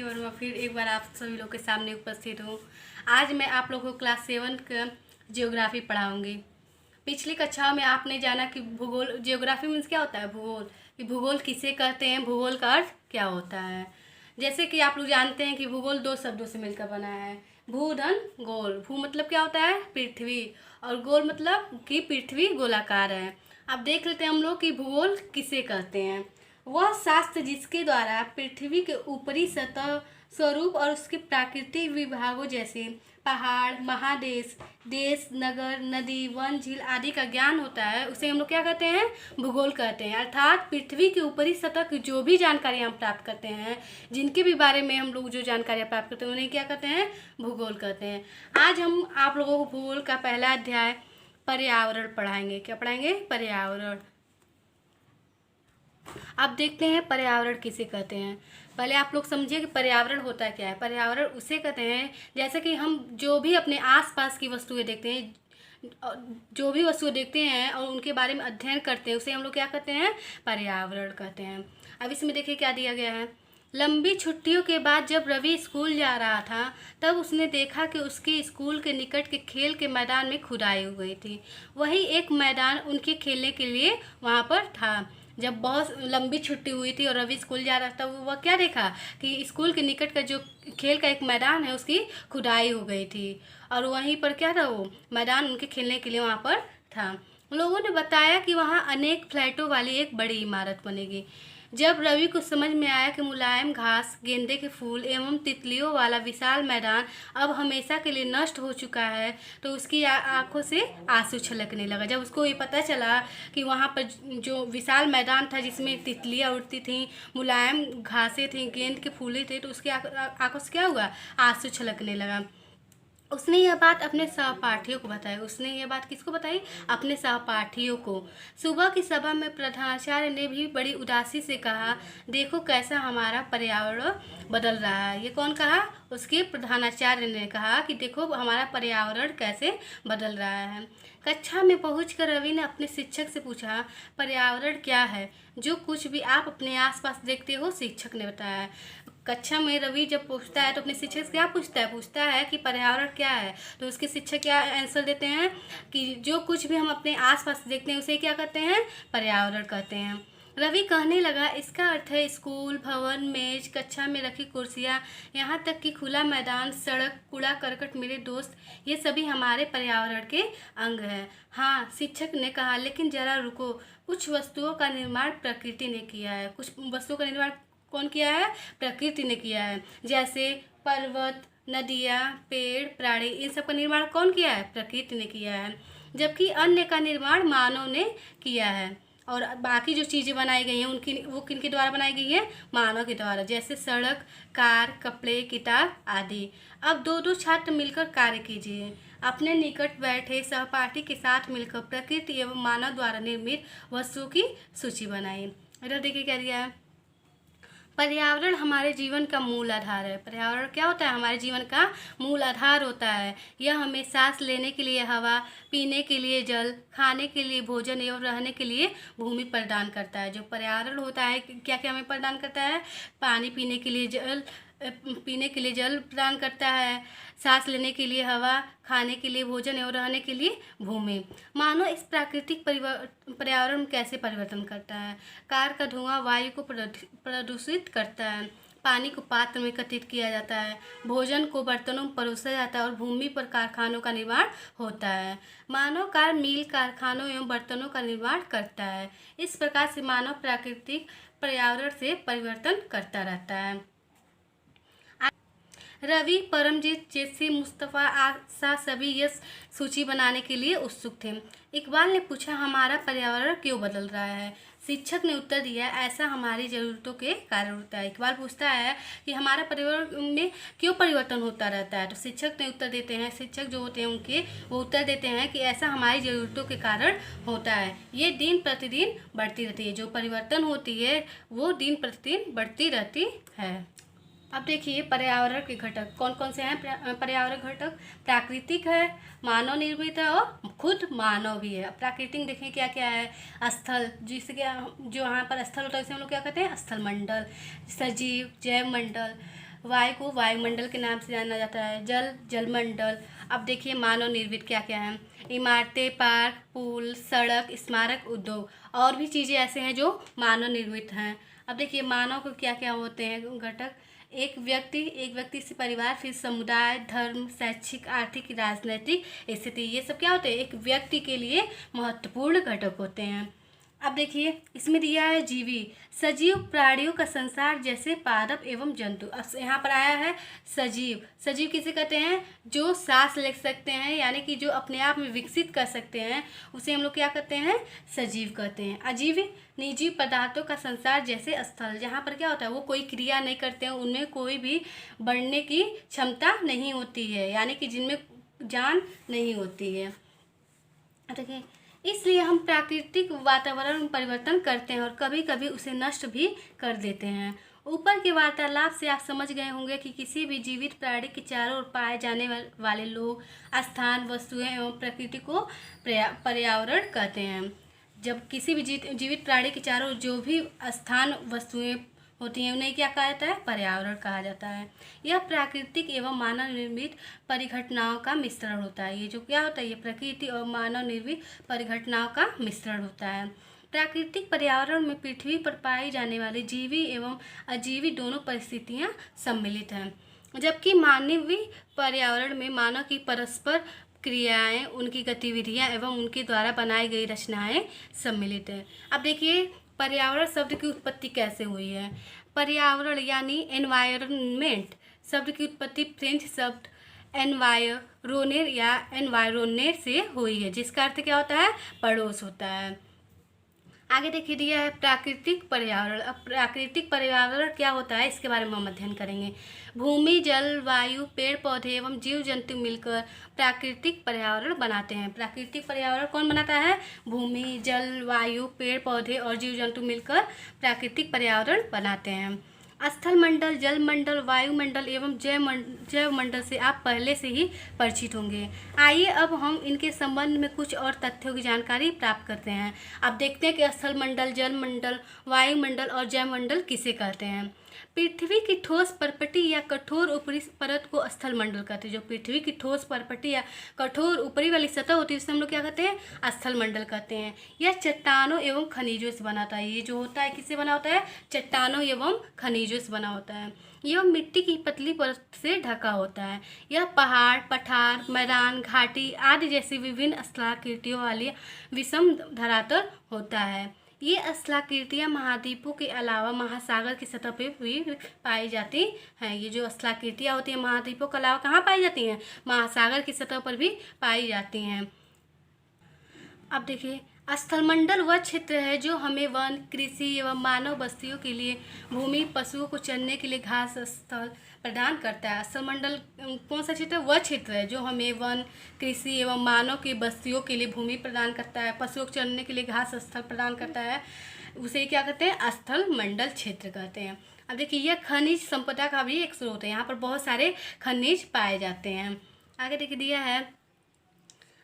वर्मा फिर एक बार आप सभी लोग के सामने उपस्थित हूँ। आज मैं आप लोगों को क्लास 7 का जियोग्राफी पढ़ाऊँगी। पिछली कक्षाओं में आपने जाना कि भूगोल, जियोग्राफी मीन्स क्या होता है, भूगोल, कि भूगोल किसे कहते हैं, भूगोल का अर्थ क्या होता है। जैसे कि आप लोग जानते हैं कि भूगोल 2 शब्दों से मिलकर बना है, भू धन गोल। भू मतलब क्या होता है, पृथ्वी, और गोल मतलब कि पृथ्वी गोलाकार है। अब देख लेते हैं हम लोग कि भूगोल किसे कहते हैं। वह शास्त्र जिसके द्वारा पृथ्वी के ऊपरी सतह, स्वरूप और उसके प्राकृतिक विभागों जैसे पहाड़, महादेश, देश, नगर, नदी, वन, झील आदि का ज्ञान होता है, उसे हम लोग क्या कहते हैं, भूगोल कहते हैं। अर्थात पृथ्वी की ऊपरी सतह की जो भी जानकारी हम प्राप्त करते हैं, जिनके भी बारे में हम लोग जो जानकारियाँ प्राप्त करते हैं, उन्हें क्या कहते हैं, भूगोल कहते हैं। आज हम आप लोगों को भूगोल का पहला अध्याय पर्यावरण पढ़ाएंगे। क्या पढ़ाएंगे, पर्यावरण। अब देखते हैं पर्यावरण किसे कहते हैं। पहले आप लोग समझिए कि पर्यावरण होता क्या है। पर्यावरण उसे कहते हैं जैसे कि हम जो भी अपने आसपास की वस्तुएं देखते हैं, जो भी वस्तुएं देखते हैं और उनके बारे में अध्ययन करते हैं, उसे हम लोग क्या कहते हैं, पर्यावरण कहते हैं। अब इसमें देखिए क्या दिया गया है। लंबी छुट्टियों के बाद जब रवि स्कूल जा रहा था, तब उसने देखा कि उसके स्कूल के निकट के खेल के मैदान में खुदाई हो गई थी। वही एक मैदान उनके खेलने के लिए वहाँ पर था। जब बहुत लंबी छुट्टी हुई थी और रवि स्कूल जा रहा था, वह क्या देखा कि स्कूल के निकट का जो खेल का एक मैदान है, उसकी खुदाई हो गई थी, और वहीं पर क्या था, वो मैदान उनके खेलने के लिए वहाँ पर था। लोगों ने बताया कि वहाँ अनेक फ्लैटों वाली एक बड़ी इमारत बनेगी। जब रवि को समझ में आया कि मुलायम घास, गेंदे के फूल एवं तितलियों वाला विशाल मैदान अब हमेशा के लिए नष्ट हो चुका है, तो उसकी आंखों से आंसू छलकने लगा। जब उसको ये पता चला कि वहाँ पर जो विशाल मैदान था, जिसमें तितलियाँ उड़ती थीं, मुलायम घासें थीं, गेंद के फूले थे, तो उसकी आंखों से क्या हुआ, आंसू छलकने लगा। उसने यह बात अपने सहपाठियों को बताई। उसने यह बात किसको बताई, अपने सहपाठियों को। सुबह की सभा में प्रधानाचार्य ने भी बड़ी उदासी से कहा, देखो कैसा हमारा पर्यावरण बदल रहा है। ये कौन कहा, उसके प्रधानाचार्य ने कहा कि देखो हमारा पर्यावरण कैसे बदल रहा है। कक्षा में पहुंचकर रवि ने अपने शिक्षक से पूछा, पर्यावरण क्या है। जो कुछ भी आप अपने आसपास देखते हो, शिक्षक ने बताया। कक्षा में रवि जब पूछता है तो अपने शिक्षक से क्या पूछता है कि पर्यावरण क्या है। तो उसके शिक्षक क्या आंसर देते हैं कि जो कुछ भी हम अपने आसपास देखते हैं, उसे क्या कहते हैं, पर्यावरण कहते हैं। रवि कहने लगा, इसका अर्थ है स्कूल, भवन, मेज, कक्षा में रखी कुर्सियाँ, यहाँ तक कि खुला मैदान, सड़क, कूड़ा करकट, मेरे दोस्त, ये सभी हमारे पर्यावरण के अंग हैं। हाँ, शिक्षक ने कहा, लेकिन जरा रुको, कुछ वस्तुओं का निर्माण प्रकृति ने किया है। कुछ वस्तुओं का निर्माण कौन किया है, प्रकृति ने किया है। जैसे पर्वत, नदियाँ, पेड़, प्राणी, इन सब का निर्माण कौन किया है, प्रकृति ने किया है। जबकि अन्य का निर्माण मानव ने किया है। और बाकी जो चीज़ें बनाई गई हैं, उनकी वो किनके द्वारा बनाई गई है, मानव के द्वारा। जैसे सड़क, कार, कपड़े, किताब आदि। अब दो दो छात्र मिलकर कार्य कीजिए। अपने निकट बैठे सहपाठी के साथ मिलकर प्रकृति एवं मानव द्वारा निर्मित वस्तुओं की सूची बनाई। इधर देखिए क्या दिया है, पर्यावरण हमारे जीवन का मूल आधार है। पर्यावरण क्या होता है, हमारे जीवन का मूल आधार होता है। यह हमें सांस लेने के लिए हवा, पीने के लिए जल, खाने के लिए भोजन एवं रहने के लिए भूमि प्रदान करता है। जो पर्यावरण होता है, क्या क्या हमें प्रदान करता है, पानी पीने के लिए जल प्रदान करता है, सांस लेने के लिए हवा, खाने के लिए भोजन एवं रहने के लिए भूमि। मानव इस प्राकृतिक पर्यावरण में कैसे परिवर्तन करता है। कार का धुआं वायु को प्रदूषित करता है, पानी को पात्र में एकत्रित किया जाता है, भोजन को बर्तनों में परोसा जाता है और भूमि पर कारखानों का निर्माण होता है। मानव कार, मील, कारखानों एवं बर्तनों का निर्माण करता है। इस प्रकार से मानव प्राकृतिक पर्यावरण से परिवर्तन करता रहता है। रवि, परमजीत, जेसी, मुस्तफ़ा, आशा सभी यह सूची बनाने के लिए उत्सुक थे। इकबाल ने पूछा, हमारा पर्यावरण क्यों बदल रहा है। शिक्षक ने उत्तर दिया, ऐसा हमारी ज़रूरतों के कारण होता है। इकबाल पूछता है कि हमारा पर्यावरण में क्यों परिवर्तन होता रहता है। तो शिक्षक ने उत्तर देते हैं, शिक्षक जो होते हैं उनके, वो उत्तर देते हैं कि ऐसा हमारी ज़रूरतों के कारण होता है। ये दिन प्रतिदिन बढ़ती रहती है। जो परिवर्तन होती है वो दिन प्रतिदिन बढ़ती रहती है। अब देखिए पर्यावरण के घटक कौन कौन से हैं। पर्यावरण घटक प्राकृतिक है, मानव निर्मित है और खुद मानव भी है। प्राकृतिक देखें क्या क्या है, स्थल, जिससे क्या, जो यहाँ पर स्थल होता है उसे हम लोग क्या कहते हैं, स्थल मंडल, सजीव, जैव मंडल, वायु को वायुमंडल के नाम से जाना जाता है। जल जलमंडल। अब देखिए मानव निर्मित क्या क्या है। इमारतें, पार्क, पुल, सड़क, स्मारक, उद्योग और भी चीज़ें ऐसे हैं जो मानव निर्मित हैं। अब देखिए मानव को क्या क्या होते हैं घटक। एक व्यक्ति से परिवार, फिर समुदाय, धर्म, शैक्षिक, आर्थिक, राजनीतिक स्थिति, ये सब क्या होते हैं, एक व्यक्ति के लिए महत्वपूर्ण घटक होते हैं। अब देखिए इसमें दिया है जीवी, सजीव प्राणियों का संसार जैसे पादप एवं जंतु। अब यहाँ पर आया है सजीव। सजीव किसे कहते हैं, जो सांस ले सकते हैं, यानी कि जो अपने आप में विकसित कर सकते हैं, उसे हम लोग क्या कहते हैं, सजीव कहते हैं। अजीव, निर्जीव पदार्थों का संसार जैसे स्थल, जहाँ पर क्या होता है वो कोई क्रिया नहीं करते हैं, उनमें कोई भी बढ़ने की क्षमता नहीं होती है, यानी कि जिनमें जान नहीं होती है। देखिए इसलिए हम प्राकृतिक वातावरण में परिवर्तन करते हैं और कभी कभी उसे नष्ट भी कर देते हैं। ऊपर के वार्तालाप से आप समझ गए होंगे कि किसी भी जीवित प्राणी के चारों ओर पाए जाने वाले लोग, स्थान, वस्तुएं एवं प्रकृति को पर्यावरण कहते हैं। जब किसी भी जीवित प्राणी के चारों ओर जो भी स्थान, वस्तुएं होती हैं उन्हें क्या कहा जाता है, पर्यावरण कहा जाता है। यह प्राकृतिक एवं मानव निर्मित परिघटनाओं का मिश्रण होता है। ये जो क्या होता है, ये प्रकृति और मानव निर्मित परिघटनाओं का मिश्रण होता है। प्राकृतिक पर्यावरण में पृथ्वी पर पाई जाने वाली जीवी एवं अजीवी दोनों परिस्थितियां सम्मिलित हैं, जबकि मानवीय पर्यावरण में मानव की परस्पर क्रियाएं, उनकी गतिविधियां एवं उनके द्वारा बनाई गई रचनाएं सम्मिलित हैं। अब देखिए पर्यावरण शब्द की उत्पत्ति कैसे हुई है। पर्यावरण यानी एनवायरनमेंट शब्द की उत्पत्ति फ्रेंच शब्द एनवायरोनेर या एनवायरोनेर से हुई है, जिसका अर्थ क्या होता है, पड़ोस होता है। आगे देखिए दिया है प्राकृतिक पर्यावरण। अब प्राकृतिक पर्यावरण क्या होता है इसके बारे में हम अध्ययन करेंगे। भूमि, जल, वायु, पेड़ पौधे एवं जीव जंतु मिलकर प्राकृतिक पर्यावरण बनाते हैं। प्राकृतिक पर्यावरण कौन बनाता है, भूमि, जल, वायु, पेड़ पौधे और जीव जंतु मिलकर प्राकृतिक पर्यावरण बनाते हैं। स्थल मंडल, जल मंडल, वायुमंडल एवं जैव मंडल से आप पहले से ही परिचित होंगे। आइए अब हम इनके संबंध में कुछ और तथ्यों की जानकारी प्राप्त करते हैं। अब देखते हैं कि स्थल मंडल, जल मंडल, वायुमंडल और जैव मंडल किसे कहते हैं। पृथ्वी की ठोस परपटी या कठोर ऊपरी परत को स्थल मंडल कहते हैं। जो पृथ्वी की ठोस परपटी या कठोर ऊपरी वाली सतह होती है उसे हम लोग क्या कहते हैं, स्थल मंडल कहते हैं। यह चट्टानों एवं खनिजों से बना होता है। ये जो होता है किससे बना होता है, चट्टानों एवं खनिजों से बना होता है। यह मिट्टी की पतली परत से ढका होता है। यह पहाड़, पठार, मैदान, घाटी आदि जैसी विभिन्न स्थलाकृतियों वाली विषम धरातल होता है। ये स्थलाकृतियाँ महाद्वीपों के अलावा महासागर की सतह पर भी पाई जाती हैं। ये जो स्थलाकृतियाँ होती हैं महाद्वीपों के अलावा कहाँ पाई जाती हैं, महासागर की सतह पर भी पाई जाती हैं। अब देखिए स्थलमंडल वह क्षेत्र है जो हमें वन, कृषि एवं मानव बस्तियों के लिए भूमि, पशुओं को चरने के लिए घास स्थल प्रदान करता है। स्थलमंडल कौन सा क्षेत्र है, वह क्षेत्र है जो हमें वन, कृषि एवं मानव की बस्तियों के लिए भूमि प्रदान करता है, पशुओं को चरने के लिए घास स्थल प्रदान करता है। उसे क्या कहते हैं, स्थलमंडल क्षेत्र कहते हैं। अब देखिए यह खनिज संपदा का भी एक स्रोत है। यहाँ पर बहुत सारे खनिज पाए जाते हैं। आगे देखिए दिया है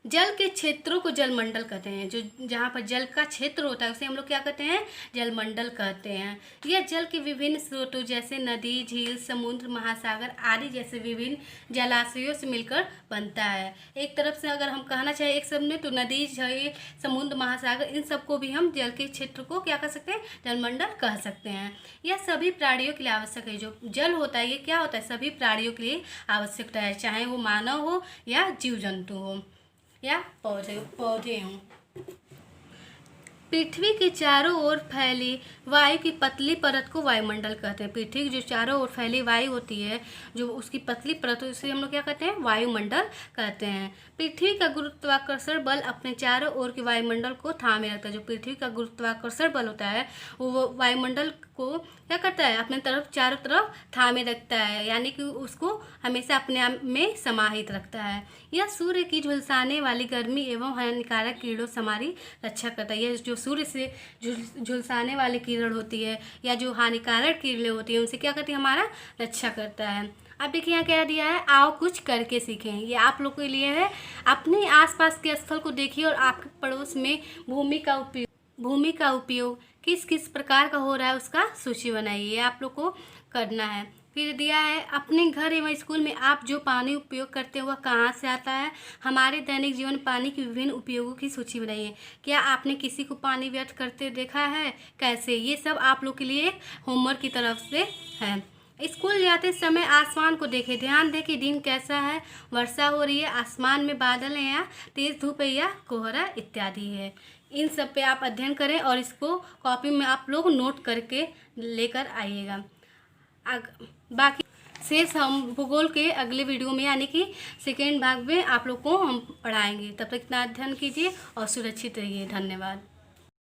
जल के क्षेत्रों को जलमंडल कहते हैं। जो जहाँ पर जल का क्षेत्र होता है उसे हम लोग क्या कहते हैं, जलमंडल कहते हैं। यह जल के विभिन्न स्रोतों जैसे नदी, झील, समुद्र, महासागर आदि जैसे विभिन्न जलाशयों से मिलकर बनता है। एक तरफ से अगर हम कहना चाहें एक शब्द में तो नदी, झील, समुद्र, महासागर इन सबको भी हम जल के क्षेत्र को क्या कर सकते हैं, जलमंडल कह सकते हैं। यह सभी प्राणियों के लिए आवश्यक है। जो जल होता है ये क्या होता है, सभी प्राणियों के लिए आवश्यक होता है, चाहे वो मानव हो या जीव जंतु हो या पौधे हों। पृथ्वी के चारों ओर फैली वायु की पतली परत को वायुमंडल कहते हैं। पृथ्वी की जो चारों ओर फैली वायु होती है, जो उसकी पतली परत होती है उसे हम लोग क्या कहते हैं, वायुमंडल कहते हैं। पृथ्वी का गुरुत्वाकर्षण बल अपने चारों ओर के वायुमंडल को थामे रखता है। जो पृथ्वी का गुरुत्वाकर्षण बल होता है वो वायुमंडल को क्या करता है, अपने तरफ चारों तरफ थामे रखता है, यानी कि उसको हमेशा अपने आप में समाहित रखता है। यह सूर्य की झुलसाने वाली गर्मी एवं हानिकारक कीड़ों से हमारी रक्षा करता है। यह जो सूर्य से झुलसाने वाली किरण होती है या जो हानिकारक किरणें होती हैं उनसे क्या करती है, हमारा रक्षा करता है। अब देखिए यहाँ क्या दिया है, आओ कुछ करके सीखें। ये आप लोग के लिए है। अपने आसपास के स्थल को देखिए और आपके पड़ोस में भूमि का उपयोग किस किस प्रकार का हो रहा है उसका सूची बनाइए, ये आप लोग को करना है। फिर दिया है अपने घर एवं स्कूल में आप जो पानी उपयोग करते हैं वह कहाँ से आता है। हमारे दैनिक जीवन में पानी के विभिन्न उपयोगों की सूची बनाइए। क्या आपने किसी को पानी व्यर्थ करते देखा है, कैसे, ये सब आप लोग के लिए होमवर्क की तरफ से है। स्कूल जाते समय आसमान को देखें, ध्यान दें कि दिन कैसा है, वर्षा हो रही है, आसमान में बादल हैं या तेज़ धूप है या कोहरा इत्यादि है। इन सब पे आप अध्ययन करें और इसको कॉपी में आप लोग नोट करके लेकर आइएगा। बाकी शेष हम भूगोल के अगले वीडियो में यानी कि सेकेंड भाग में आप लोग को हम पढ़ाएंगे। तब तक इतना अध्ययन कीजिए और सुरक्षित रहिए। धन्यवाद।